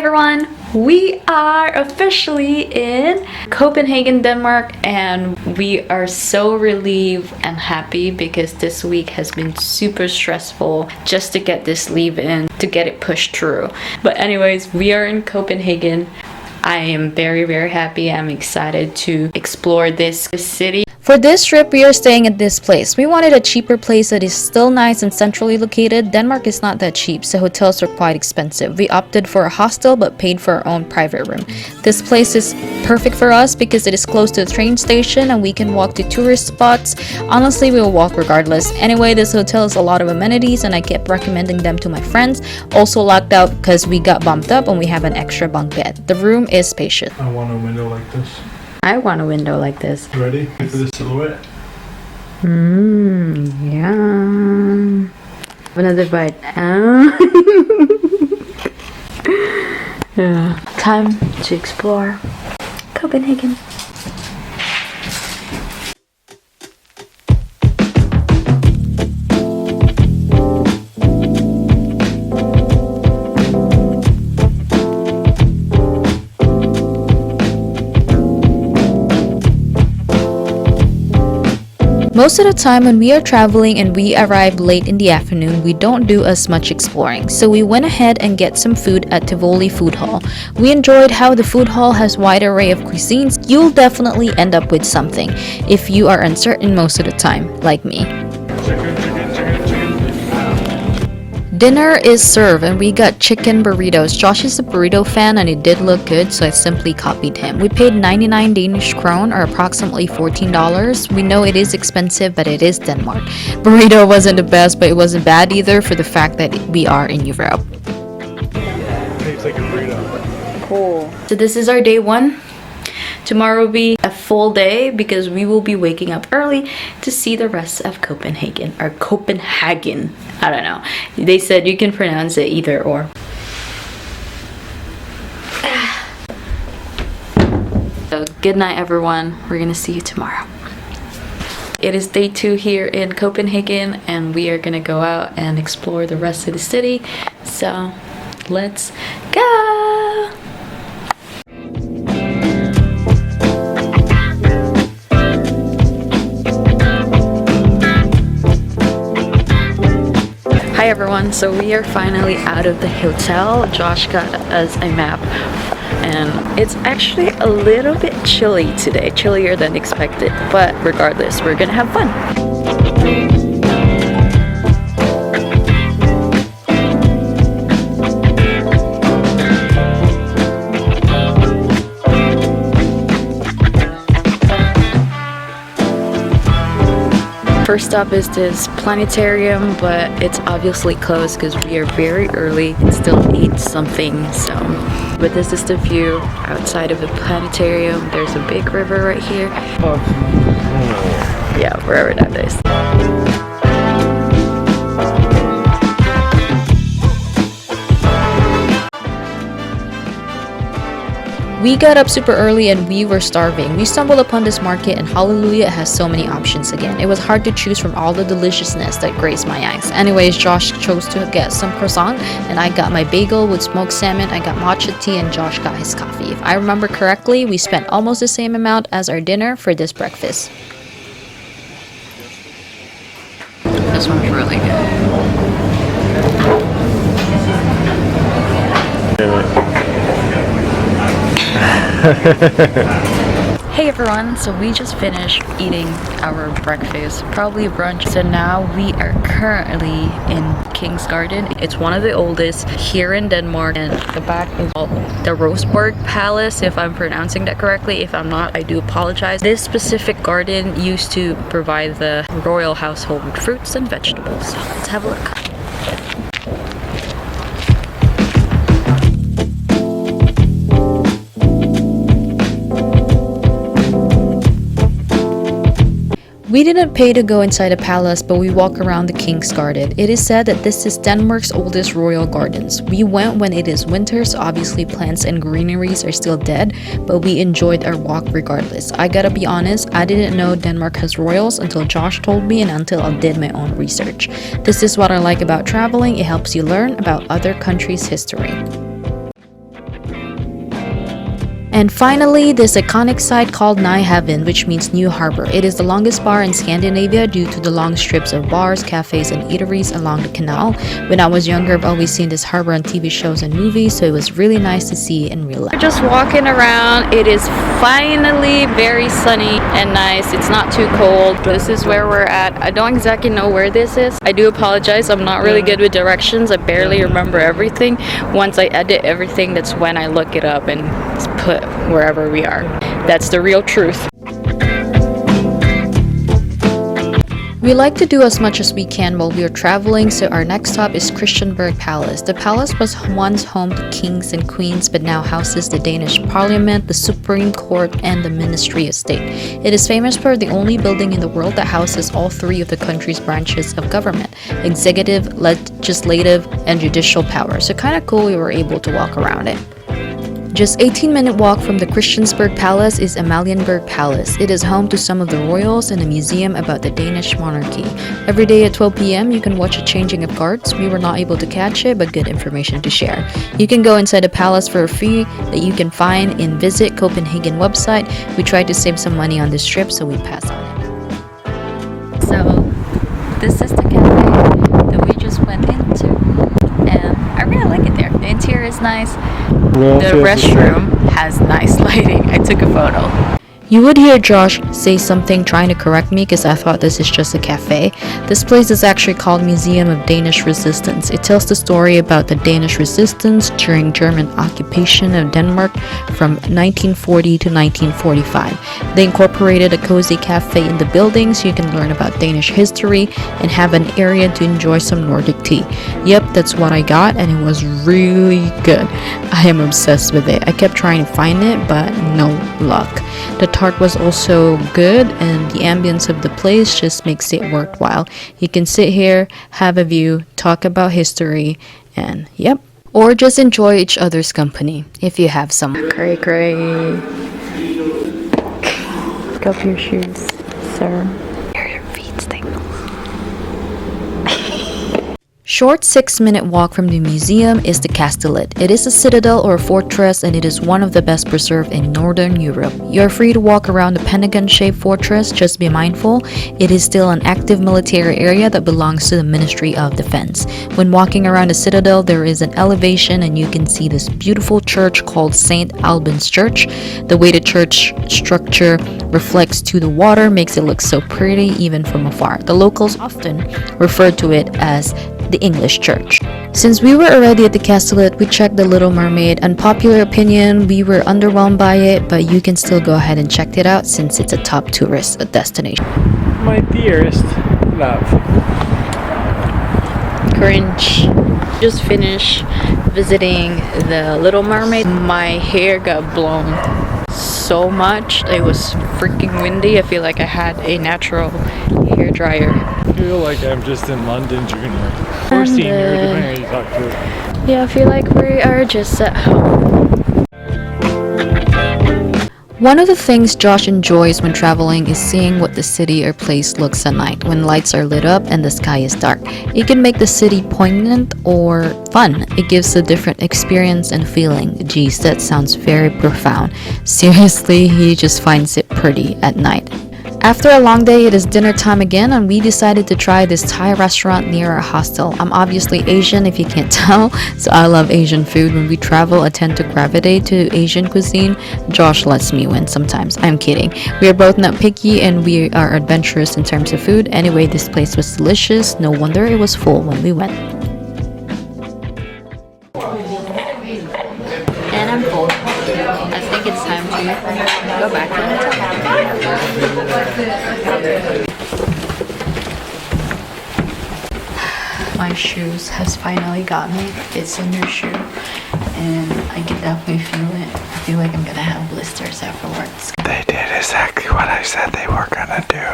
everyone! We are officially in Copenhagen, Denmark, and we are so relieved and happy because this week has been super stressful just to get this leave in, to get it pushed through. But anyways, we are in Copenhagen. I am very happy. I'm excited to explore this city. For this trip, we are staying at this place. We wanted a cheaper place that is still nice and centrally located. Denmark is not that cheap, so hotels are quite expensive. We opted for a hostel but paid for our own private room. This place is perfect for us because it is close to the train station and we can walk to tourist spots. Honestly, we will walk regardless. Anyway, this hotel has a lot of amenities and I kept recommending them to my friends. Also locked out because we got bumped up and we have an extra bunk bed. The room is spacious. I want a window like this. I want a window like this. Ready for the silhouette? Yeah. Another bite. Yeah. Time to explore Copenhagen. Most of the time when we are traveling and we arrive late in the afternoon, we don't do as much exploring. So we went ahead and get some food at Tivoli food hall. We enjoyed how the food hall has wide array of cuisines. You'll definitely end up with something if you are uncertain most of the time, like me. Dinner is served and we got chicken burritos. Josh is a burrito fan and it did look good, so I simply copied him. We paid 99 Danish krone or approximately $14. We know it is expensive, but it is Denmark. Burrito wasn't the best, but it wasn't bad either for the fact that we are in Europe. Tastes like a burrito. Cool. So this is our day one. Tomorrow will be a full day because we will be waking up early to see the rest of Copenhagen, or Copenhagen. I don't know. They said you can pronounce it either or. So good night everyone. We're gonna see you tomorrow. It is day 2 here in Copenhagen and we are gonna go out and explore the rest of the city. So let's go! Hi everyone, so we are finally out of the hotel. Josh got us a map and it's actually a little bit chilly today, chillier than expected, but regardless, we're gonna have fun. First stop is this planetarium, but it's obviously closed because we are very early. It's still 8 something, so. But this is the view outside of the planetarium. There's a big river right here. Yeah, wherever that is. We got up super early and we were starving. We stumbled upon this market and hallelujah, it has so many options again. It was hard to choose from all the deliciousness that grazed my eyes. Anyways, Josh chose to get some croissant and I got my bagel with smoked salmon. I got matcha tea and Josh got his coffee. If I remember correctly, we spent almost the same amount as our dinner for this breakfast. This one's really good. Hey everyone, so we just finished eating our breakfast, probably brunch. So now we are currently in King's Garden. It's one of the oldest here in Denmark, and the back is called the Christianburg Palace, if I'm pronouncing that correctly. If I'm not, I do apologize. This specific garden used to provide the royal household with fruits and vegetables. So let's have a look. We didn't pay to go inside the palace, but we walk around the King's Garden. It is said that this is Denmark's oldest royal gardens. We went when it is winter, so obviously plants and greeneries are still dead, but we enjoyed our walk regardless. I gotta be honest, I didn't know Denmark has royals until Josh told me and until I did my own research. This is what I like about traveling. It helps you learn about other countries' history. And finally, this iconic site called Nyhavn, which means New Harbor. It is the longest bar in Scandinavia due to the long strips of bars, cafes, and eateries along the canal. When I was younger, I've always seen this harbor on TV shows and movies, so it was really nice to see in real life. We're just walking around. It is finally very sunny and nice. It's not too cold. This is where we're at. I don't exactly know where this is. I do apologize. I'm not really good with directions. I barely remember everything. Once I edit everything, that's when I look it up and put wherever we are. That's the real truth. We like to do as much as we can while we are traveling, so our next stop is Christianburg Palace. The palace was once home to kings and queens, but now houses the Danish Parliament, the Supreme Court, and the Ministry of State. It is famous for the only building in the world that houses all three of the country's branches of government: executive, legislative, and judicial power. So kind of cool we were able to walk around it. Just 18-minute walk from the Christiansburg Palace is Amalienborg Palace. It is home to some of the royals and a museum about the Danish monarchy. Every day at 12 p.m. you can watch a changing of guards. We were not able to catch it, but good information to share. You can go inside the palace for a fee that you can find in Visit Copenhagen website. We tried to save some money on this trip, so we passed on it. So this is the cafe that we just went into, and I really like it there. The interior is nice. The restroom has nice lighting. I took a photo. You would hear Josh say something trying to correct me because I thought this is just a cafe. This place is actually called Museum of Danish Resistance. It tells the story about the Danish resistance during German occupation of Denmark from 1940 to 1945. They incorporated a cozy cafe in the building so you can learn about Danish history and have an area to enjoy some Nordic tea. Yep, that's what I got, and it was really good. I am obsessed with it. I kept trying to find it, but no luck. The tart was also good, and the ambience of the place just makes it worthwhile. You can sit here, have a view, talk about history, and yep. Or just enjoy each other's company if you have some. Cray cray. Pick up your shoes, sir. Here your feet stink. Short 6-minute walk from the museum is the Castellet. It is a citadel or a fortress, and it is one of the best preserved in Northern Europe. You're free to walk around the pentagon-shaped fortress, just be mindful. It is still an active military area that belongs to the Ministry of Defense. When walking around the citadel, there is an elevation and you can see this beautiful church called St. Albans Church. The way the church structure reflects to the water makes it look so pretty even from afar. The locals often refer to it as the English church. Since we were already at the Castellet, we checked the Little Mermaid. Unpopular opinion, we were underwhelmed by it, but you can still go ahead and check it out since it's a top tourist destination. My dearest love. Cringe. Just finished visiting the Little Mermaid. My hair got blown so much. It was freaking windy. I feel like I had a natural hair dryer. I feel like I'm just in London, Junior. Or senior, depending on who you talk to. Yeah, I feel like we are just at home. One of the things Josh enjoys when traveling is seeing what the city or place looks at night when lights are lit up and the sky is dark. It can make the city poignant or fun. It gives a different experience and feeling. Geez, that sounds very profound. Seriously, he just finds it pretty at night. After a long day, it is dinner time again, and we decided to try this Thai restaurant near our hostel. I'm obviously Asian if you can't tell, so I love Asian food. When we travel, I tend to gravitate to Asian cuisine. Josh lets me win sometimes. I'm kidding. We are both not picky and we are adventurous in terms of food. Anyway, this place was delicious. No wonder it was full when we went. And I'm full. I think it's time to go back to the hotel. My shoes has finally got me. It's a new shoe, and I can definitely feel it. I feel like I'm gonna have blisters afterwards. They did exactly what I said they were gonna do.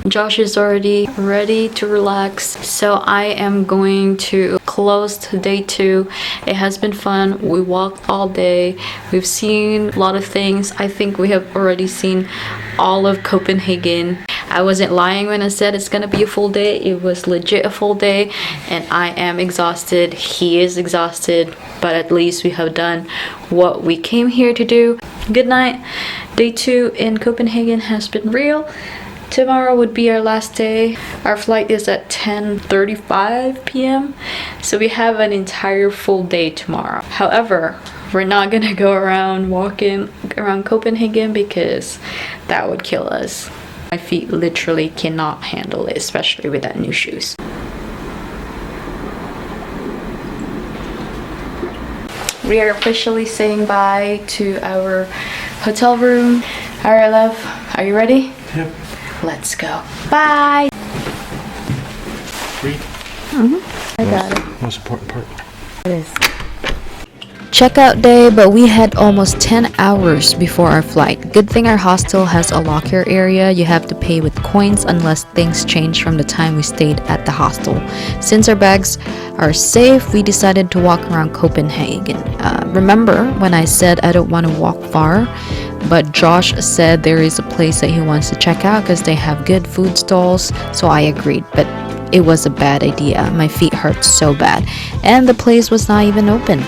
Josh is already ready to relax, so I am going to close to day 2. It has been fun. We walked all day. We've seen a lot of things. I think we have already seen all of Copenhagen. I wasn't lying when I said it's gonna be a full day. It was legit a full day, and I am exhausted. He is exhausted, but at least we have done what we came here to do. Good night. Day 2 in Copenhagen has been real. Tomorrow would be our last day. Our flight is at 10:35 p.m. So we have an entire full day tomorrow. However, we're not gonna go around walking around Copenhagen because that would kill us. My feet literally cannot handle it, especially with that new shoes. We are officially saying bye to our hotel room. All right, love, are you ready? Yep. Let's go. Bye. Read. I got it. Most important part. It is. Checkout day, but we had almost 10 hours before our flight. Good thing our hostel has a locker area. You have to pay with coins unless things change from the time we stayed at the hostel. Since our bags are safe, we decided to walk around Copenhagen. Remember when I said I don't want to walk far? But Josh said there is a place that he wants to check out because they have good food stalls, so I agreed, but it was a bad idea. My feet hurt so bad, and the place was not even open.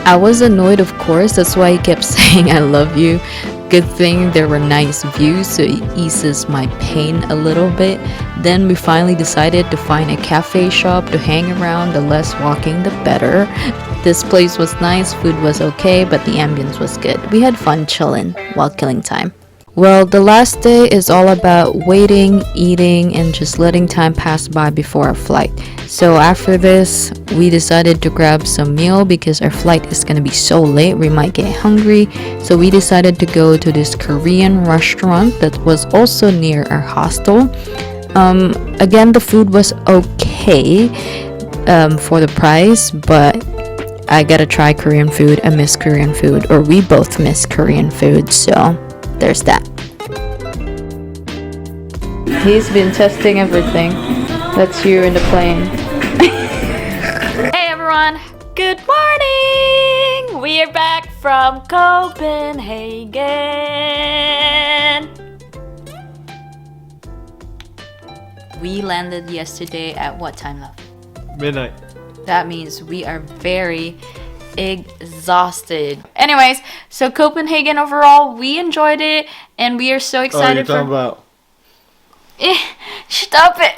I was annoyed, of course, that's why he kept saying I love you. Good thing there were nice views, so it eases my pain a little bit. Then we finally decided to find a cafe shop to hang around. The less walking, the better. This place was nice, food was okay, but the ambience was good. We had fun chilling while killing time. Well, the last day is all about waiting, eating, and just letting time pass by before our flight. So after this, we decided to grab some meal because our flight is gonna be so late, we might get hungry. So we decided to go to this Korean restaurant that was also near our hostel. Again, the food was okay for the price, but I gotta try Korean food. I miss Korean food, or we both miss Korean food, so there's that. He's been testing everything. That's you in the plane. Hey everyone, good morning! We are back from Copenhagen. We landed yesterday at what time, love? Midnight. That means we are very exhausted. Anyways, so Copenhagen overall, we enjoyed it and we are so excited about? Stop it.